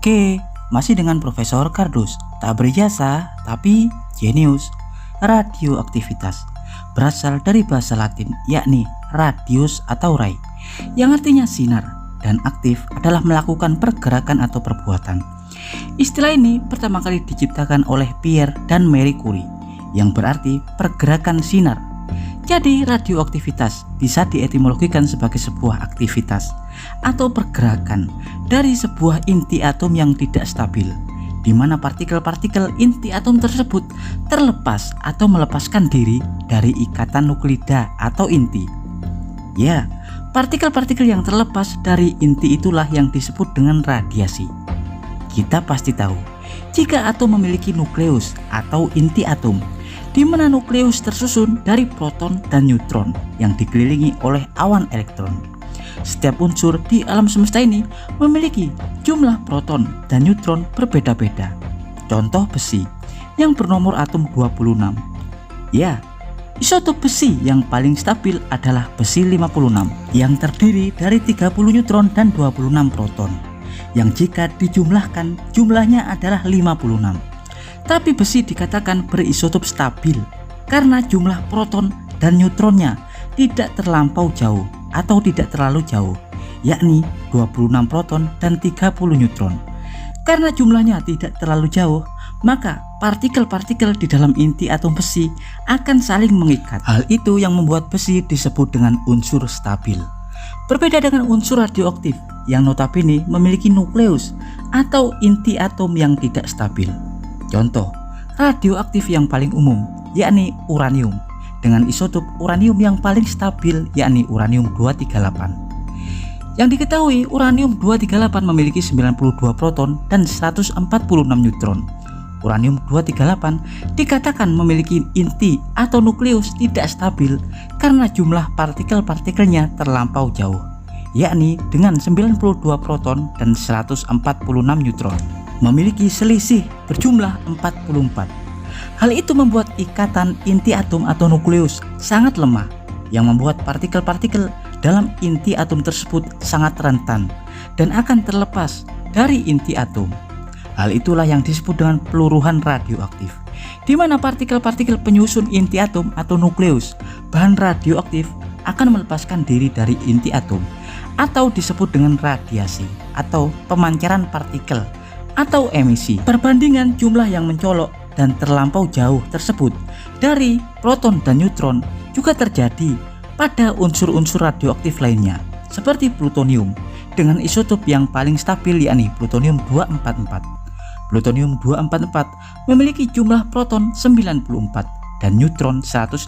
Oke, masih dengan Profesor Kardus. Tak berjasa, tapi jenius. Radioaktivitas berasal dari bahasa Latin, yakni radius atau ray, yang artinya sinar, dan aktif adalah melakukan pergerakan atau perbuatan. Istilah ini pertama kali diciptakan oleh Pierre dan Marie Curie, yang berarti pergerakan sinar. Jadi radioaktivitas bisa dietimologikan sebagai sebuah aktivitas atau pergerakan dari sebuah inti atom yang tidak stabil, di mana partikel-partikel inti atom tersebut terlepas atau melepaskan diri dari ikatan nuklida atau inti. Ya, partikel-partikel yang terlepas dari inti itulah yang disebut dengan radiasi. Kita pasti tahu, jika atom memiliki nukleus atau inti atom, di mana nukleus tersusun dari proton dan neutron yang dikelilingi oleh awan elektron. Setiap unsur di alam semesta ini memiliki jumlah proton dan neutron berbeda-beda. Contoh besi yang bernomor atom 26. Ya, isotop besi yang paling stabil adalah besi 56 yang terdiri dari 30 neutron dan 26 proton, yang jika dijumlahkan jumlahnya adalah 56. Tapi besi dikatakan berisotop stabil karena jumlah proton dan neutronnya tidak terlampau jauh atau tidak terlalu jauh, yakni 26 proton dan 30 neutron. Karena jumlahnya tidak terlalu jauh, maka partikel-partikel di dalam inti atom besi akan saling mengikat. Hal itu yang membuat besi disebut dengan unsur stabil. Berbeda dengan unsur radioaktif yang notabene memiliki nukleus atau inti atom yang tidak stabil. Contoh, radioaktif yang paling umum yakni uranium dengan isotop uranium yang paling stabil yakni uranium 238. Yang diketahui, uranium 238 memiliki 92 proton dan 146 neutron. Uranium 238 dikatakan memiliki inti atau nukleus tidak stabil karena jumlah partikel-partikelnya terlampau jauh, yakni dengan 92 proton dan 146 neutron. Memiliki selisih berjumlah 44. Hal itu membuat ikatan inti atom atau nukleus sangat lemah, yang membuat partikel-partikel dalam inti atom tersebut sangat rentan dan akan terlepas dari inti atom. Hal itulah yang disebut dengan peluruhan radioaktif, di mana partikel-partikel penyusun inti atom atau nukleus bahan radioaktif akan melepaskan diri dari inti atom, atau disebut dengan radiasi atau pemancaran partikel atau emisi. Perbandingan jumlah yang mencolok dan terlampau jauh tersebut dari proton dan neutron juga terjadi pada unsur-unsur radioaktif lainnya seperti plutonium dengan isotop yang paling stabil yakni plutonium 244. Plutonium 244 memiliki jumlah proton 94 dan neutron 150.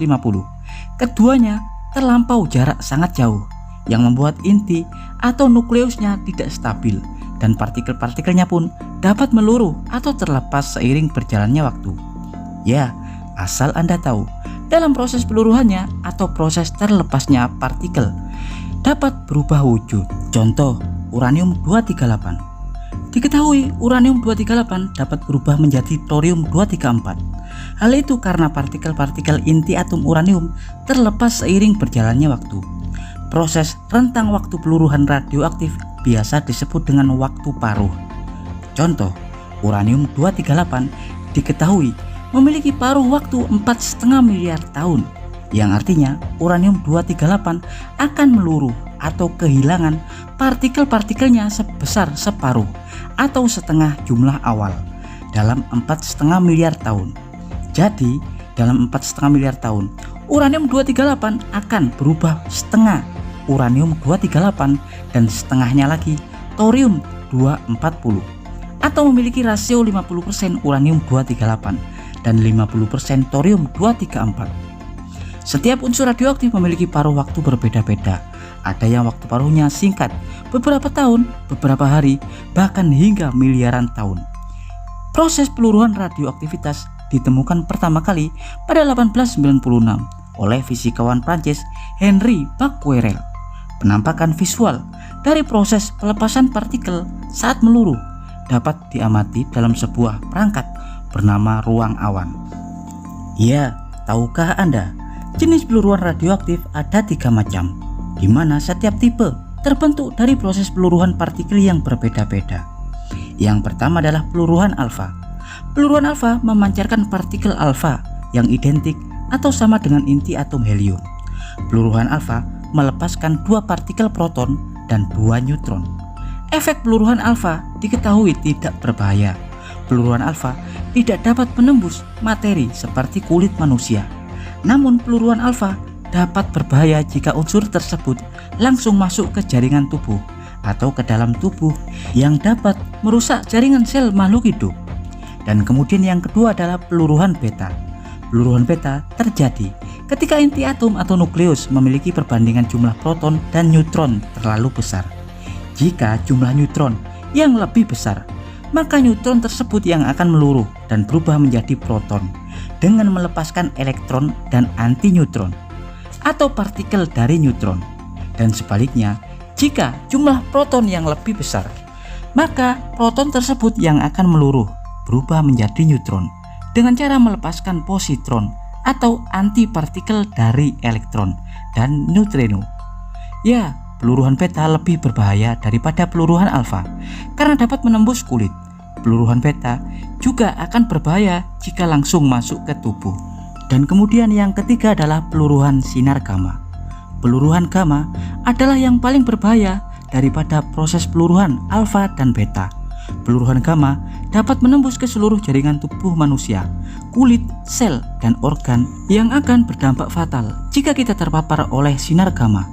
Keduanya terlampau jarak sangat jauh yang membuat inti atau nukleusnya tidak stabil, dan partikel-partikelnya pun dapat meluruh atau terlepas seiring berjalannya waktu. Ya, asal Anda tahu, dalam proses peluruhannya atau proses terlepasnya partikel dapat berubah wujud. Contoh, uranium 238. Diketahui uranium 238 dapat berubah menjadi thorium 234. Hal itu karena partikel-partikel inti atom uranium terlepas seiring berjalannya waktu. Proses rentang waktu peluruhan radioaktif biasa disebut dengan waktu paruh. Contoh, uranium 238 diketahui memiliki paruh waktu 4,5 miliar tahun, yang artinya uranium 238 akan meluruh atau kehilangan partikel-partikelnya sebesar separuh atau setengah jumlah awal dalam 4,5 miliar tahun. Jadi, dalam 4,5 miliar tahun, uranium 238 akan berubah setengah uranium 238 dan setengahnya lagi thorium 240, atau memiliki rasio 50% uranium 238 dan 50% thorium 234. Setiap unsur radioaktif memiliki paruh waktu berbeda-beda. Ada yang waktu paruhnya singkat, beberapa tahun, beberapa hari, bahkan hingga miliaran tahun. Proses peluruhan radioaktivitas ditemukan pertama kali pada 1896 oleh fisikawan Prancis Henri Becquerel. Penampakan visual dari proses pelepasan partikel saat meluruh dapat diamati dalam sebuah perangkat bernama ruang awan. Ya, tahukah Anda, jenis peluruhan radioaktif ada 3 macam, di mana setiap tipe terbentuk dari proses peluruhan partikel yang berbeda-beda. Yang pertama adalah peluruhan alfa. Peluruhan alfa memancarkan partikel alfa yang identik atau sama dengan inti atom helium. Peluruhan alfa melepaskan 2 partikel proton dan 2 neutron. Efek peluruhan alfa diketahui tidak berbahaya. Peluruhan alfa tidak dapat menembus materi seperti kulit manusia. Namun peluruhan alfa dapat berbahaya jika unsur tersebut langsung masuk ke jaringan tubuh atau ke dalam tubuh yang dapat merusak jaringan sel makhluk hidup. Dan kemudian yang kedua adalah peluruhan beta. Peluruhan beta terjadi ketika inti atom atau nukleus memiliki perbandingan jumlah proton dan neutron terlalu besar. Jika jumlah neutron yang lebih besar, maka neutron tersebut yang akan meluruh dan berubah menjadi proton dengan melepaskan elektron dan anti-neutron atau partikel dari neutron. Dan sebaliknya, jika jumlah proton yang lebih besar, maka proton tersebut yang akan meluruh berubah menjadi neutron dengan cara melepaskan positron atau antipartikel dari elektron dan neutrino. Ya, peluruhan beta lebih berbahaya daripada peluruhan alfa karena dapat menembus kulit. Peluruhan beta juga akan berbahaya jika langsung masuk ke tubuh. Dan kemudian yang ketiga adalah peluruhan sinar gamma. Peluruhan gamma adalah yang paling berbahaya daripada proses peluruhan alfa dan beta. Peluruhan gamma dapat menembus ke seluruh jaringan tubuh manusia, kulit, sel, dan organ yang akan berdampak fatal jika kita terpapar oleh sinar gamma.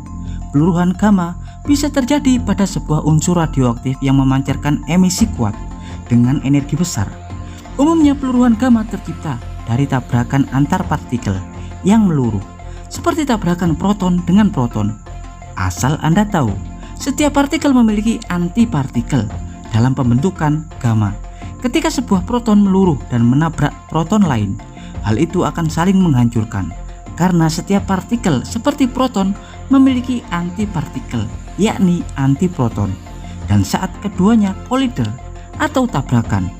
Peluruhan gamma bisa terjadi pada sebuah unsur radioaktif yang memancarkan emisi kuat dengan energi besar. Umumnya peluruhan gamma tercipta dari tabrakan antar partikel yang meluruh, seperti tabrakan proton dengan proton. Asal Anda tahu, setiap partikel memiliki antipartikel dalam pembentukan gamma. Ketika sebuah proton meluruh dan menabrak proton lain, hal itu akan saling menghancurkan karena setiap partikel seperti proton memiliki antipartikel, yakni antiproton. Dan saat keduanya kolider atau tabrakan,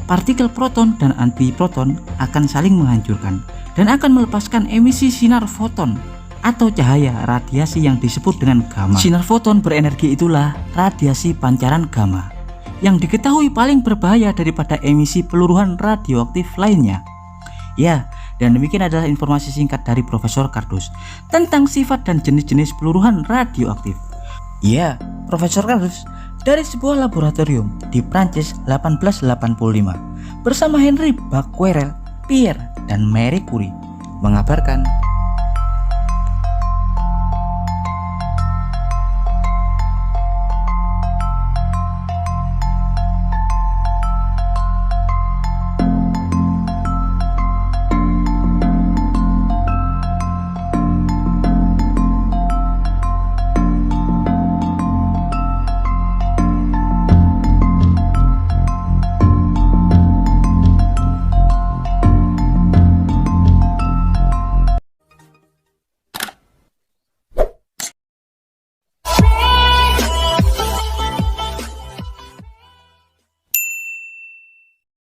partikel proton dan antiproton akan saling menghancurkan dan akan melepaskan emisi sinar foton atau cahaya radiasi yang disebut dengan gamma. Sinar foton berenergi itulah radiasi pancaran gamma yang diketahui paling berbahaya daripada emisi peluruhan radioaktif lainnya. Ya, dan demikian adalah informasi singkat dari Profesor Kardus tentang sifat dan jenis-jenis peluruhan radioaktif. Ya, Profesor Kardus dari sebuah laboratorium di Prancis 1885 bersama Henry Becquerel, Pierre, dan Marie Curie mengabarkan